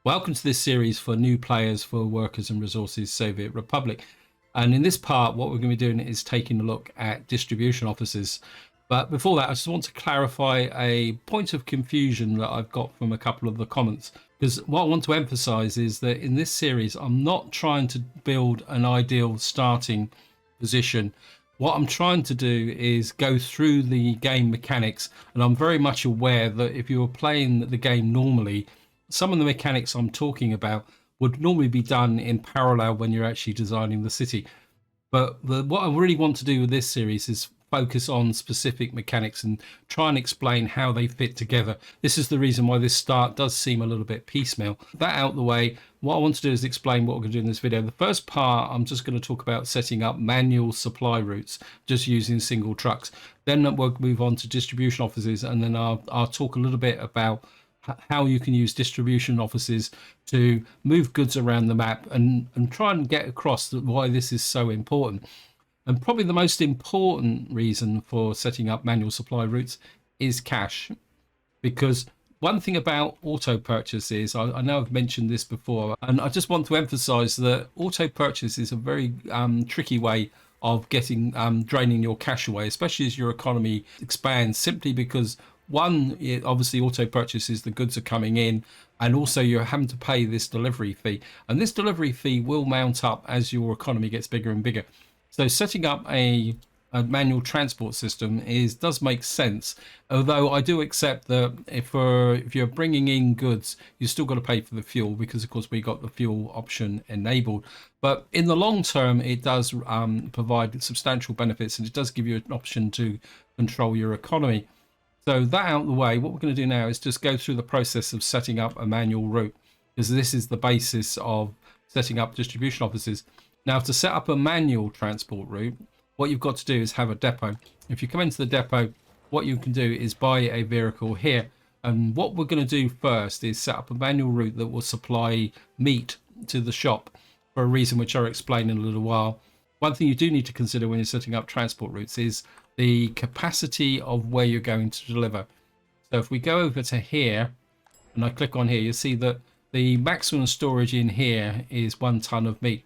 Welcome to this series for new players for Workers and Resources Soviet Republic. And in this part, what we're going to be doing is taking a look at distribution offices. But before that, I just want to clarify a point of confusion that I've got from a couple of the comments. Because what I want to emphasize is that in this series, I'm not trying to build an ideal starting position. What I'm trying to do is go through the game mechanics. And I'm very much aware that if you were playing the game normally, some of the mechanics I'm talking about would normally be done in parallel when you're actually designing the city. But what I really want to do with this series is focus on specific mechanics and try and explain how they fit together. This is the reason why this start does seem a little bit piecemeal. That out the way, what I want to do is explain what we're going to do in this video. The first part, I'm just going to talk about setting up manual supply routes, just using single trucks. Then we'll move on to distribution offices, and then I'll talk a little bit about how you can use distribution offices to move goods around the map and try and get across why this is so important. And probably the most important reason for setting up manual supply routes is cash. Because one thing about auto purchase is, I know I've mentioned this before, and I just want to emphasize that auto purchase is a very tricky way of getting draining your cash away, especially as your economy expands, simply because one, obviously auto purchases, the goods are coming in, and also you're having to pay this delivery fee. And this delivery fee will mount up as your economy gets bigger and bigger. So setting up a manual transport system does make sense. Although I do accept that if you're bringing in goods, you still got to pay for the fuel because, of course, we got the fuel option enabled. But in the long term, it does provide substantial benefits, and it does give you an option to control your economy. So that out of the way, what we're going to do now is just go through the process of setting up a manual route, because this is the basis of setting up distribution offices. Now, to set up a manual transport route, what you've got to do is have a depot. If you come into the depot, what you can do is buy a vehicle here. And what we're going to do first is set up a manual route that will supply meat to the shop for a reason which I'll explain in a little while. One thing you do need to consider when you're setting up transport routes is the capacity of where you're going to deliver. So if we go over to here and I click on here, you'll see that the maximum storage in here is 1 ton of meat.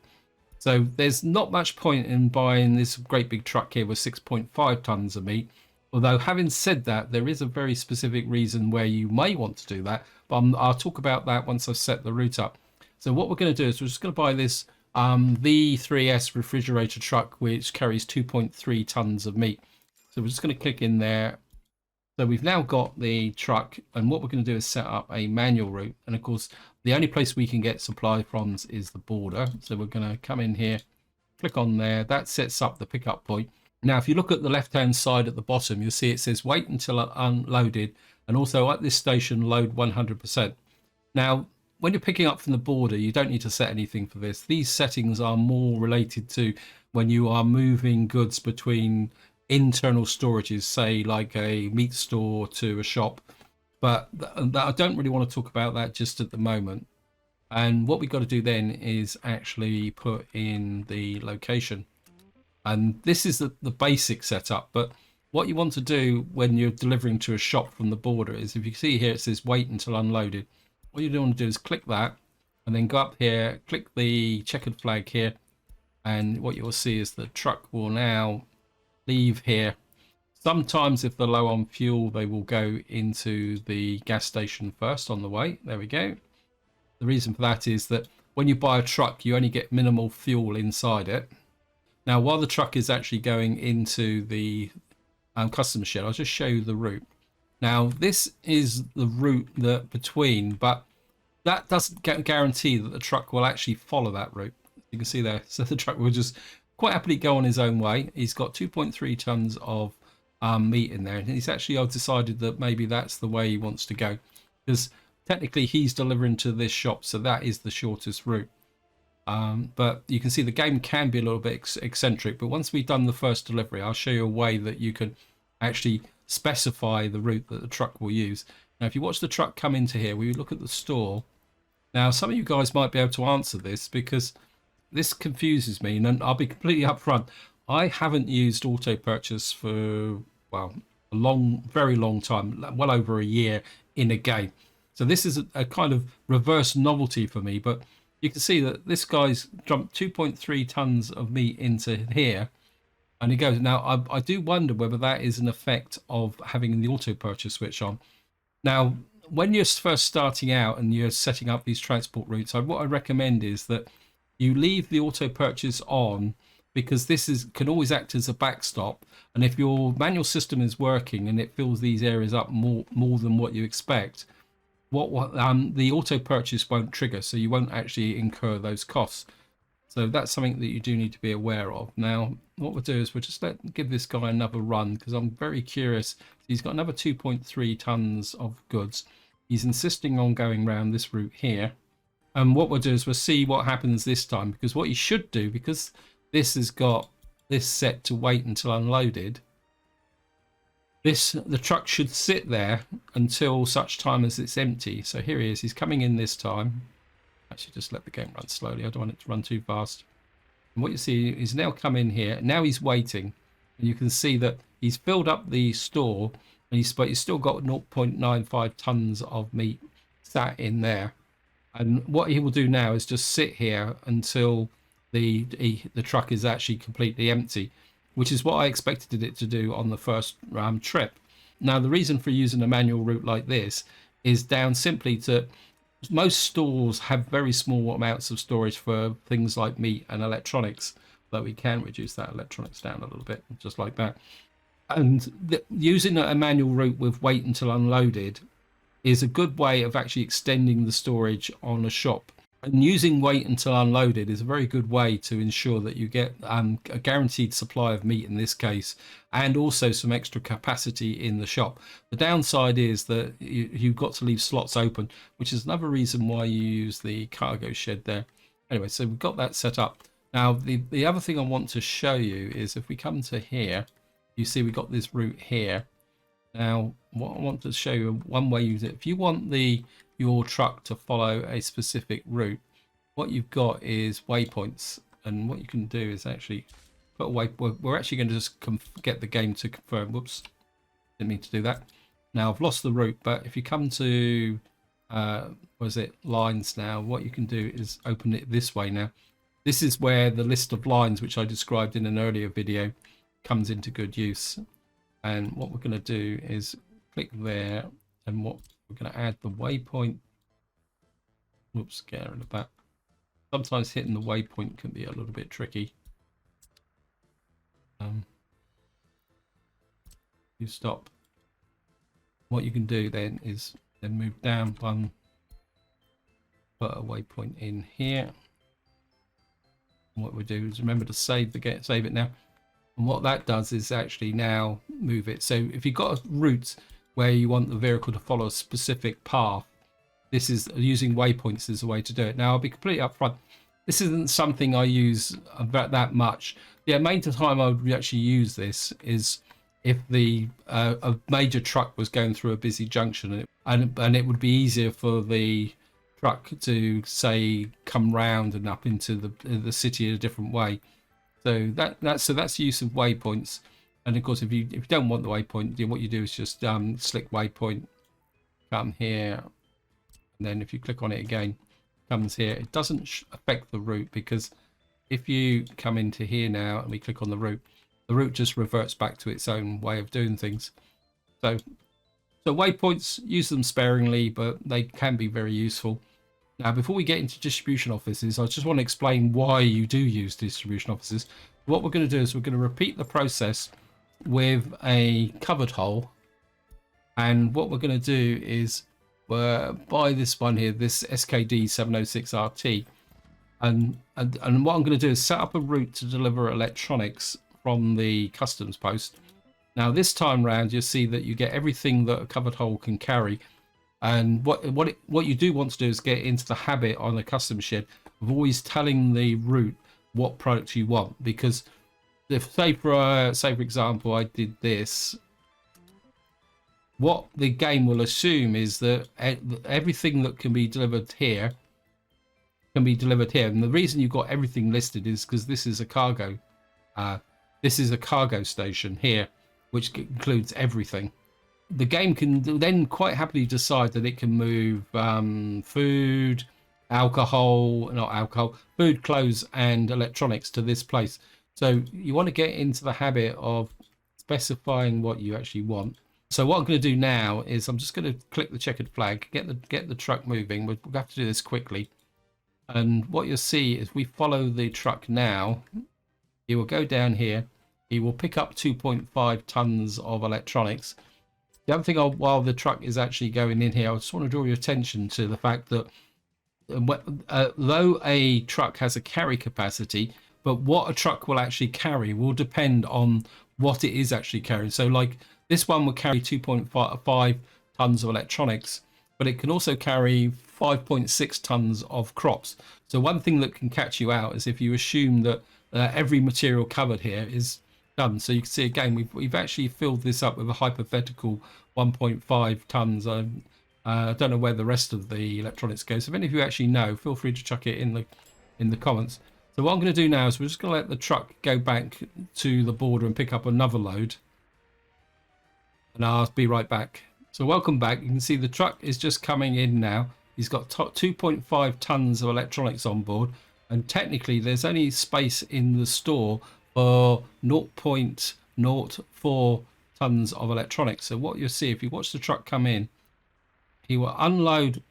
So there's not much point in buying this great big truck here with 6.5 tons of meat. Although having said that, there is a very specific reason where you may want to do that, but I'll talk about that once I've set the route up. So what we're going to do is we're just going to buy this V3S refrigerator truck, which carries 2.3 tons of meat. So we're just going to click in there. So we've now got the truck, and what we're going to do is set up a manual route. And of course, the only place we can get supply from is the border. So we're going to come in here, click on there. That sets up the pickup point. Now, if you look at the left-hand side at the bottom, you'll see it says wait until unloaded, and also at this station, load 100%. Now, when you're picking up from the border, you don't need to set anything for this. These settings are more related to when you are moving goods between internal storages, say like a meat store to a shop. But I don't really want to talk about that just at the moment. And what we've got to do then is actually put in the location. And this is the basic setup. But what you want to do when you're delivering to a shop from the border is, if you see here, it says wait until unloaded. What you want to do is click that and then go up here, click the checkered flag here. And what you'll see is the truck will now leave here. Sometimes if they're low on fuel, they will go into the gas station first on the way. There we go. The reason for that is that when you buy a truck, you only get minimal fuel inside it. Now, while the truck is actually going into the customer shed, I'll just show you the route. Now, this is the route that between, but that doesn't guarantee that the truck will actually follow that route. You can see there. So the truck will just quite happily go on his own way. He's got 2.3 tons of meat in there, and he's actually decided that maybe that's the way he wants to go, because technically he's delivering to this shop, so that is the shortest route. But you can see the game can be a little bit eccentric, but once we've done the first delivery, I'll show you a way that you can actually specify the route that the truck will use. Now, if you watch the truck come into here, we look at the store. Now, some of you guys might be able to answer this, because this confuses me, and I'll be completely upfront. I haven't used auto purchase for, well, a very long time, well over a year in a game. So this is a kind of reverse novelty for me, but you can see that this guy's dumped 2.3 tons of meat into here, and he goes. Now, I do wonder whether that is an effect of having the auto purchase switch on. Now, when you're first starting out and you're setting up these transport routes, what I recommend is that you leave the auto purchase on, because can always act as a backstop. And if your manual system is working and it fills these areas up more than what you expect, the auto purchase won't trigger, so you won't actually incur those costs. So that's something that you do need to be aware of. Now, what we'll do is we'll just give this guy another run, because I'm very curious. He's got another 2.3 tons of goods. He's insisting on going around this route here. And what we'll do is we'll see what happens this time, because what you should do, because this has got this set to wait until unloaded, the truck should sit there until such time as it's empty. So here he is. He's coming in this time. Actually, just let the game run slowly. I don't want it to run too fast. And what you see is now come in here. Now he's waiting, and you can see that he's filled up the store, and he's still got 0.95 tons of meat sat in there. And what he will do now is just sit here until the truck is actually completely empty, which is what I expected it to do on the first trip. Now, the reason for using a manual route like this is down simply to most stores have very small amounts of storage for things like meat and electronics, though we can reduce that electronics down a little bit, just like that. And using a manual route with wait until unloaded is a good way of actually extending the storage on a shop. And using wait until unloaded is a very good way to ensure that you get a guaranteed supply of meat in this case, and also some extra capacity in the shop. The downside is that you've got to leave slots open, which is another reason why you use the cargo shed there. Anyway, so we've got that set up. Now, the other thing I want to show you is if we come to here, you see we've got this route here. Now, what I want to show you, one way you use it, if you want your truck to follow a specific route, what you've got is waypoints. And what you can do is actually put a waypoint. We're actually going to just get the game to confirm. Whoops, didn't mean to do that. Now, I've lost the route, but if you come to, lines now, what you can do is open it this way now. This is where the list of lines, which I described in an earlier video, comes into good use. And what we're going to do is click there, and what we're going to add the waypoint. Whoops, get rid of that. Sometimes hitting the waypoint can be a little bit tricky. You stop. What you can do then is then move down one, put a waypoint in here. And what we do is remember to save it now. And what that does is actually now move it. So if you've got a route where you want the vehicle to follow a specific path, this is using waypoints is a way to do it. Now, I'll be completely upfront. This isn't something I use about that much. The main time I would actually use this is if a major truck was going through a busy junction, and it would be easier for the truck to, say, come round and up into the city in a different way. So that's the use of waypoints. And of course, if you don't want the waypoint, what you do is just select waypoint, come here, and then if you click on it again, it comes here. It doesn't affect the route, because if you come into here now and we click on the route just reverts back to its own way of doing things. So waypoints, use them sparingly, but they can be very useful. Now, before we get into distribution offices, I just want to explain why you do use distribution offices. What we're going to do is we're going to repeat the process with a covered hole. And what we're going to do is buy this one here, this SKD 706RT. And what I'm going to do is set up a route to deliver electronics from the customs post. Now, this time round, you'll see that you get everything that a covered hole can carry. And what you do want to do is get into the habit on a custom shed of always telling the route what product you want, because if say for example I did this, what the game will assume is that everything that can be delivered here can be delivered here. And the reason you've got everything listed is because this is a cargo station here, which includes everything. the game can then quite happily decide that it can move food, alcohol, not alcohol, food, clothes, and electronics to this place. So you want to get into the habit of specifying what you actually want. So what I'm going to do now is I'm just going to click the checkered flag, get the truck moving. We'll have to do this quickly. And what you'll see is we follow the truck now. He will go down here. He will pick up 2.5 tons of electronics. The other thing, while the truck is actually going in here, I just want to draw your attention to the fact that though a truck has a carry capacity, but what a truck will actually carry will depend on what it is actually carrying. So like this one will carry 2.5 tons of electronics, but it can also carry 5.6 tons of crops. So one thing that can catch you out is if you assume that every material covered here is done. So you can see again, we've actually filled this up with a hypothetical 1.5 tons. I don't know where the rest of the electronics go. So if any of you actually know, feel free to chuck it in the comments. So what I'm going to do now is we're just going to let the truck go back to the border and pick up another load. And I'll be right back. So welcome back. You can see the truck is just coming in now. He's got 2.5 tons of electronics on board. And technically there's only space in the store for 0.04 tons of electronics. So what you'll see if you watch the truck come in, he will unload.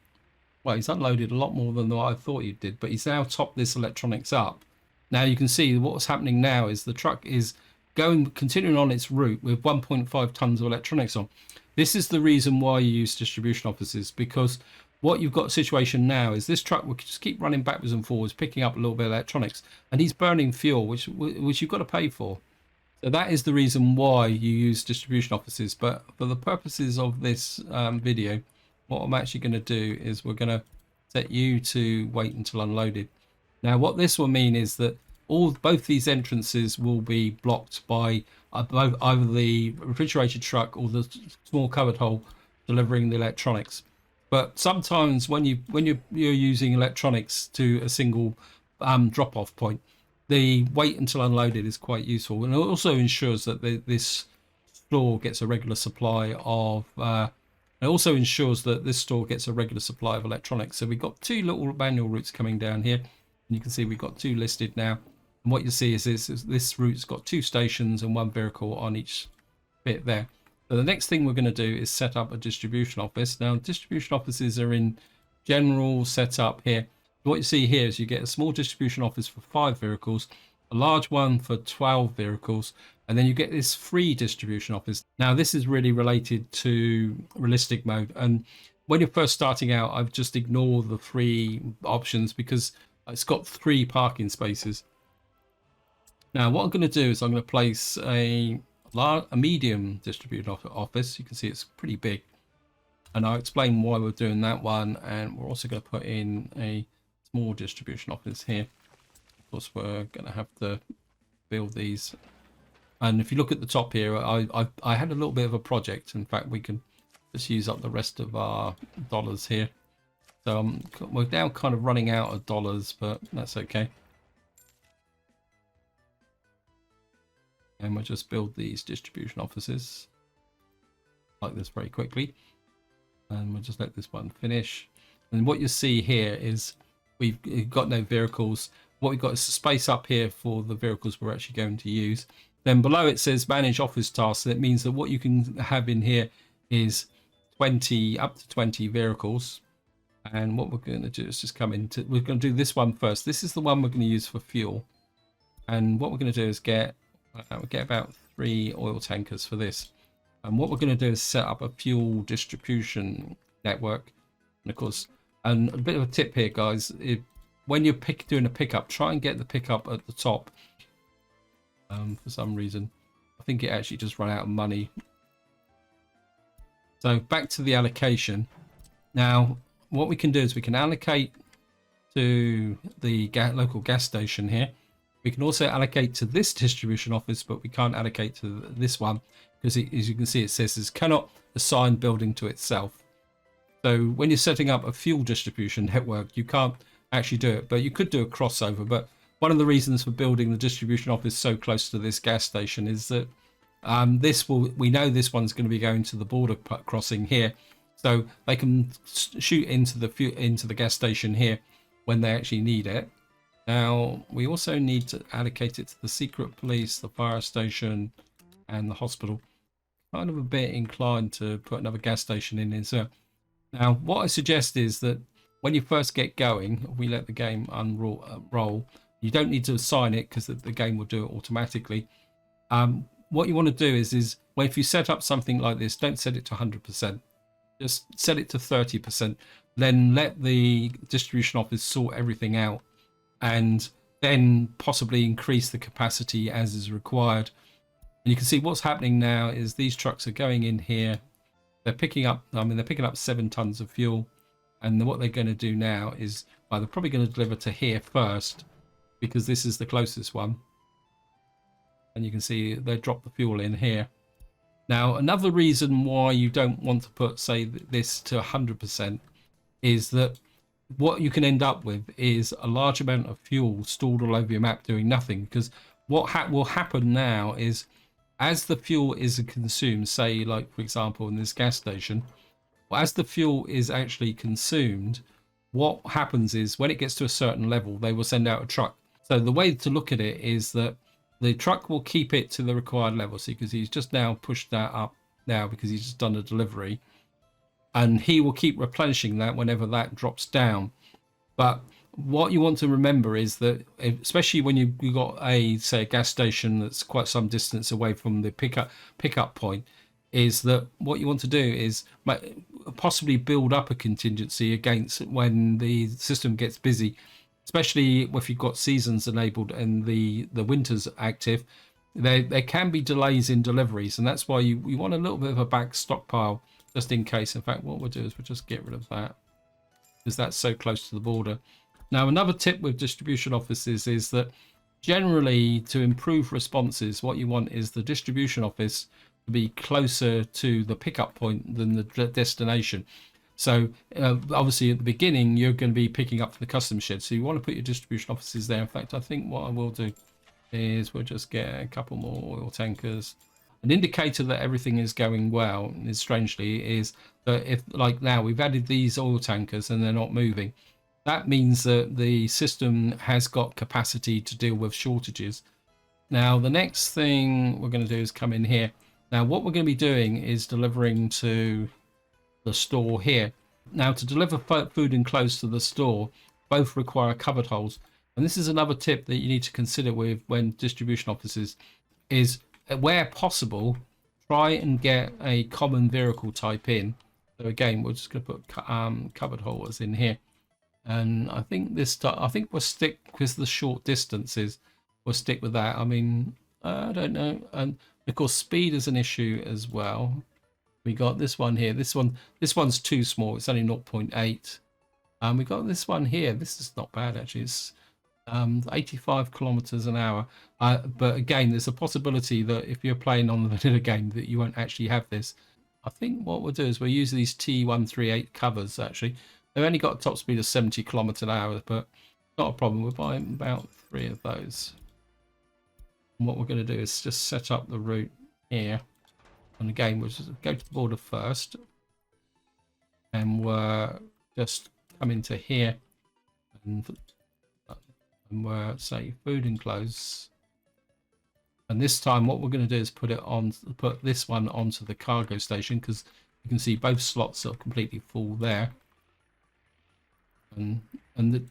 Well, he's unloaded a lot more than what I thought he did, but he's now topped this electronics up. Now you can see what's happening now is the truck is continuing on its route with 1.5 tons of electronics on. This is the reason why you use distribution offices, because what you've got a situation now is this truck will just keep running backwards and forwards, picking up a little bit of electronics, and he's burning fuel, which you've got to pay for. So that is the reason why you use distribution offices. But for the purposes of this video, what I'm actually going to do is we're going to set you to wait until unloaded. Now what this will mean is that both these entrances will be blocked by either the refrigerated truck or the small covered hole delivering the electronics. But sometimes when you're using electronics to a single drop-off point, the wait until unloaded is quite useful, and it also ensures that this store gets a regular supply of. It also ensures that this store gets a regular supply of electronics. So we've got two little manual routes coming down here, and you can see we've got two listed now. And what you see is this route's got two stations and one vehicle on each bit there. So the next thing we're going to do is set up a distribution office. Now, distribution offices are in general setup here. What you see here is you get a small distribution office for 5 vehicles, a large one for 12 vehicles, and then you get this free distribution office. Now, this is really related to realistic mode. And when you're first starting out, I've just ignored the free options because it's got 3 parking spaces. Now, what I'm going to do is I'm going to place a medium distributed office. You can see it's pretty big, and I'll explain why we're doing that one. And we're also going to put in a small distribution office here. Of course, we're going to have to build these. And if you look at the top here, I had a little bit of a project. In fact, we can just use up the rest of our dollars here. So we're now kind of running out of dollars, but that's okay. And we'll just build these distribution offices like this very quickly. And we'll just let this one finish. And what you see here is we've got no vehicles. What we've got is space up here for the vehicles we're actually going to use. Then below it says manage office tasks. That means that what you can have in here is up to 20 vehicles. And what we're going to do is just we're going to do this one first. This is the one we're going to use for fuel. And what we're going to do is we'll get about 3 oil tankers for this. And what we're going to do is set up a fuel distribution network. And of course, and a bit of a tip here, guys, when you're doing a pickup, try and get the pickup at the top. For some reason, I think it actually just ran out of money. So back to the allocation. Now, what we can do is we can allocate to the local gas station here. We can also allocate to this distribution office, but we can't allocate to this one because, as you can see, it says it cannot assign building to itself. So when you're setting up a fuel distribution network, you can't actually do it, but you could do a crossover. But one of the reasons for building the distribution office so close to this gas station is that We know this one's going to be going to the border crossing here, so they can shoot into the gas station here when they actually need it. Now we also need to allocate it to the secret police, the fire station, and the hospital. Kind of a bit inclined to put another gas station in here. So now what I suggest is that when you first get going, we let the game roll. You don't need to assign it because the game will do it automatically. What you want to do is well, if you set up something like this, don't set it to 100%. Just set it to 30%. Then let the distribution office sort everything out, and then possibly increase the capacity as is required. And you can see what's happening now is these trucks are going in here. They're picking up, they're picking up 7 tons of fuel. And what they're going to do now is, well, they're probably going to deliver to here first because this is the closest one. And you can see they drop the fuel in here. Now, another reason why you don't want to put, say, this to 100% is that what you can end up with is a large amount of fuel stored all over your map doing nothing. Because what will happen now is, as the fuel is consumed, say, like, for example, in this gas station, well, as the fuel is actually consumed, what happens is when it gets to a certain level, they will send out a truck. So the way to look at it is that the truck will keep it to the required level. So because he's just now pushed that up now because he's just done a delivery, and he will keep replenishing that whenever that drops down. But what you want to remember is that, especially when you've got a gas station that's quite some distance away from the pickup point, is that what you want to do is possibly build up a contingency against when the system gets busy, especially if you've got seasons enabled and the winter's active. There can be delays in deliveries, and that's why you want a little bit of a back stockpile just in case. In fact, what we'll do is we'll just get rid of that because that's so close to the border. Now, another tip with distribution offices is that generally, to improve responses, what you want is the distribution office to be closer to the pickup point than the destination. So obviously at the beginning, you're going to be picking up from the customs shed. So you want to put your distribution offices there. In fact, I think what I will do is we'll just get a couple more oil tankers. An indicator that everything is going well, is strangely, is that if, like now, we've added these oil tankers and they're not moving. That means that the system has got capacity to deal with shortages. Now, the next thing we're going to do is come in here. Now, what we're going to be doing is delivering to the store here. Now, to deliver food and clothes to the store, both require covered holes. And this is another tip that you need to consider with when distribution offices is, where possible, try and get a common vehicle type in. So again, we're just going to put covered holders in here. And I think we'll stick with the short distances. We'll stick with that. I mean, I don't know. And of course, speed is an issue as well. We got this one here. This one's too small. It's only 0.8. We got this one here. This is not bad actually. It's 85 kilometers an hour. But again, there's a possibility that if you're playing on the vanilla game that you won't actually have this. I think what we'll do is we'll use these T138 covers actually. They've only got a top speed of 70 kilometers an hour, but not a problem. We'll buy about 3 of those. And what we're going to do is just set up the route here. And again, we'll just go to the border first. And we'll just come into here. And we'll say food and clothes. And this time what we're going to do is put this one onto the cargo station, because you can see both slots are completely full there. And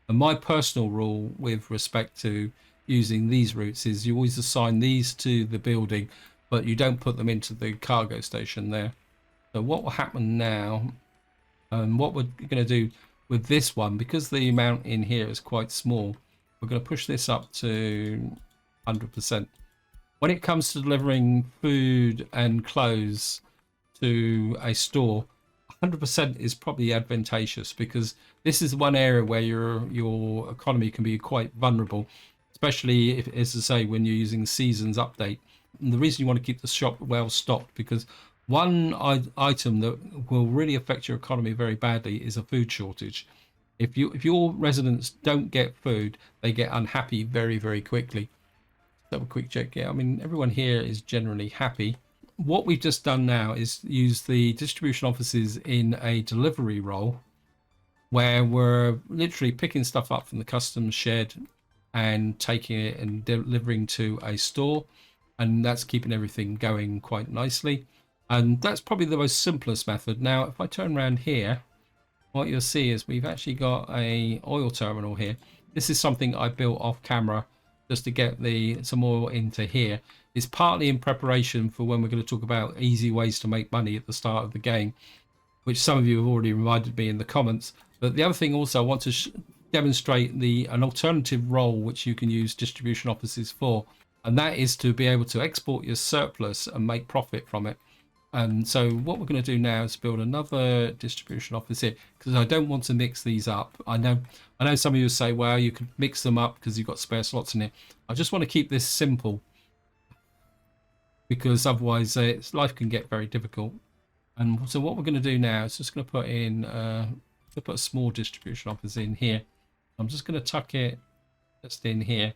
my personal rule with respect to using these routes is you always assign these to the building, but you don't put them into the cargo station there. So what will happen now, and what we're going to do with this one, because the amount in here is quite small, we're going to push this up to 100%. When it comes to delivering food and clothes to a store, 100% is probably advantageous, because this is one area where your economy can be quite vulnerable, especially if, as I say, when you're using seasons update. And the reason you want to keep the shop well stocked, because one item that will really affect your economy very badly is a food shortage. If your residents don't get food, they get unhappy very, very quickly. have a quick check. Yeah, I mean, everyone here is generally happy. What we've just done now is use the distribution offices in a delivery role where we're literally picking stuff up from the customs shed and taking it and delivering to a store, and that's keeping everything going quite nicely. And that's probably the most simplest method. Now if I turn around here, what you'll see is we've actually got a oil terminal here. This is something I built off camera just to get some oil into here. It's partly in preparation for when we're going to talk about easy ways to make money at the start of the game, which some of you have already reminded me in the comments. But the other thing also, I want to demonstrate an alternative role which you can use distribution offices for, and that is to be able to export your surplus and make profit from it. And so what we're going to do now is build another distribution office here, because I don't want to mix these up. I know some of you say, well, you could mix them up because you've got spare slots in here. I just want to keep this simple, because otherwise life can get very difficult. And so what we're going to do now is just going to put in put a small distribution office in here. I'm just going to tuck it just in here.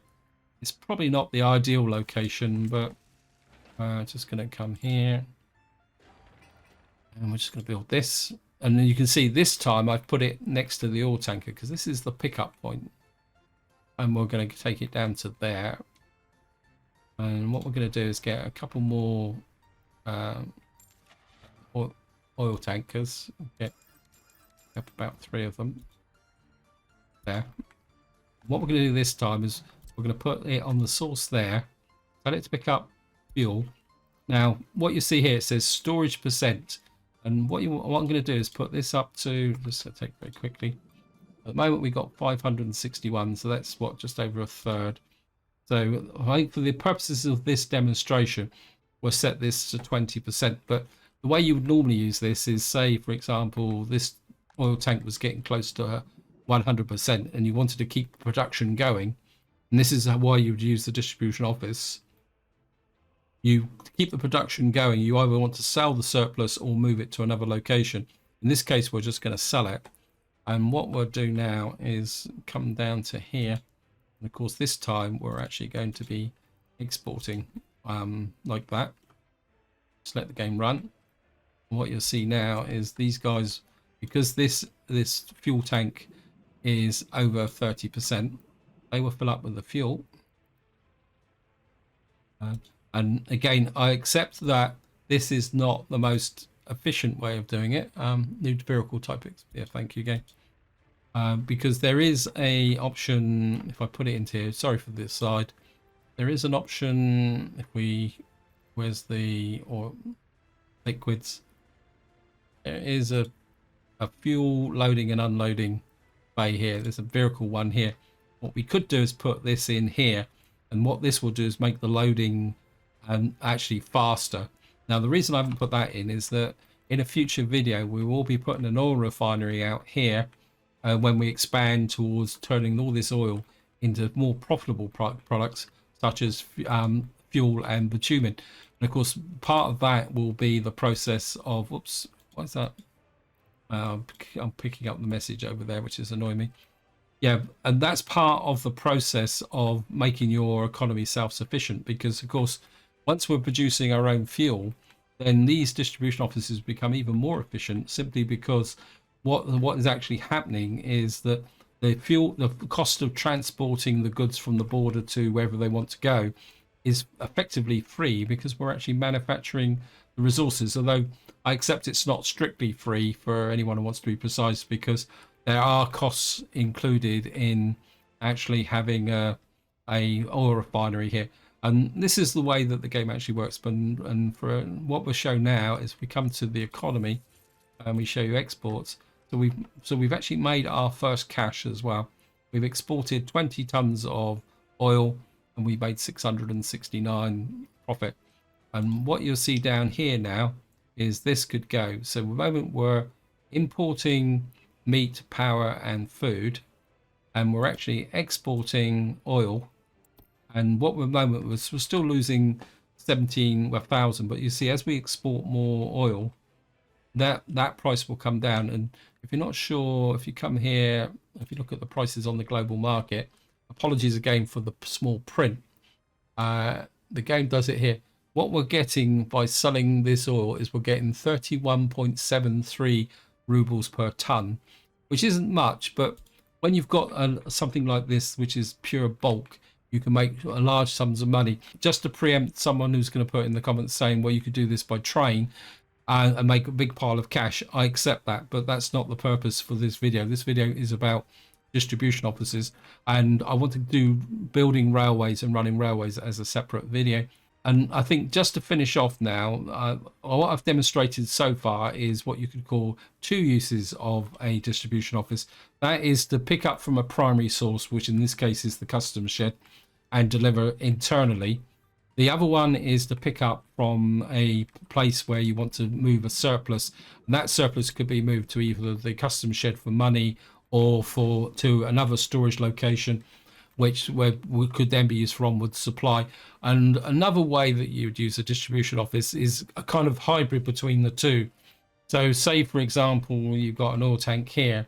It's probably not the ideal location, but just going to come here. And we're just going to build this. And then you can see this time I've put it next to the oil tanker because this is the pickup point. And we're going to take it down to there. And what we're going to do is get a couple more oil tankers. Get up about 3 of them. There. What we're going to do this time is we're going to put it on the source there. Tell it to pick up fuel. Now, what you see here, it says storage percent. And what I'm going to do is put this up to, just take it very quickly. At the moment, we've got 561, so that's what, just over a third. So I think for the purposes of this demonstration, we'll set this to 20%. But the way you would normally use this is, say, for example, this oil tank was getting close to 100% and you wanted to keep production going. And this is why you would use the distribution office. You keep the production going, you either want to sell the surplus or move it to another location. In this case, we're just going to sell it. And what we'll do now is come down to here. And of course, this time we're actually going to be exporting like that. Just let the game run. And what you'll see now is these guys, because this fuel tank is over 30%, they will fill up with the fuel. And again, I accept that this is not the most efficient way of doing it. New empirical type, yeah, thank you again. Because there is a option, if I put it into here, sorry for this slide, there is an option if where's the liquids? There is a fuel loading and unloading bay here. There's a vehicle one here. What we could do is put this in here, and what this will do is make the loading actually faster. Now the reason I haven't put that in is that in a future video we will be putting an oil refinery out here when we expand towards turning all this oil into more profitable products such as fuel and bitumen. And of course part of that will be the process of, whoops, what's that? I'm picking up the message over there, which is annoying me. Yeah, and that's part of the process of making your economy self-sufficient, because of course once we're producing our own fuel, then these distribution offices become even more efficient, simply because what is actually happening is that the cost of transporting the goods from the border to wherever they want to go is effectively free, because we're actually manufacturing the resources. Although I accept it's not strictly free for anyone who wants to be precise, because there are costs included in actually having a oil refinery here. And this is the way that the game actually works. And for what we'll show now is we come to the economy and we show you exports. So we've actually made our first cash as well. We've exported 20 tons of oil and we made 669 profit. And what you'll see down here now is this could go. So at the moment we're importing meat, power and food, and we're actually exporting oil. And what we're moment was, we're still losing 17,000, but you see as we export more oil, that price will come down. And if you're not sure, if you come here, if you look at the prices on the global market, apologies again for the small print, The game does it here. What we're getting by selling this oil is we're getting 31.73 rubles per ton, which isn't much, but when you've got something like this, which is pure bulk, you can make large sums of money. Just to preempt someone who's going to put in the comments saying, well, you could do this by train and make a big pile of cash, I accept that, but that's not the purpose for this video. This video is about distribution offices, and I want to do building railways and running railways as a separate video. And I think just to finish off now, what I've demonstrated so far is what you could call two uses of a distribution office. That is to pick up from a primary source, which in this case is the customs shed, and deliver internally. The other one is to pick up from a place where you want to move a surplus, and that surplus could be moved to either the customs shed for money or to another storage location, which could then be used for onward supply. And another way that you would use a distribution office is a kind of hybrid between the two. So say, for example, you've got an oil tank here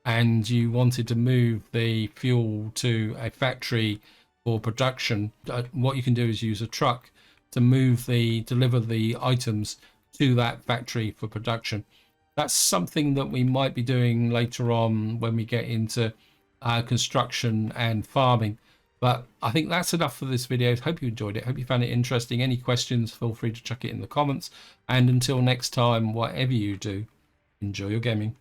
and you wanted to move the fuel to a factory for production. What you can do is use a truck to deliver the items to that factory for production. That's something that we might be doing later on when we get into construction and farming. But I think that's enough for this video. Hope you enjoyed it. Hope you found it interesting. Any questions, feel free to chuck it in the comments. And until next time, whatever you do, enjoy your gaming.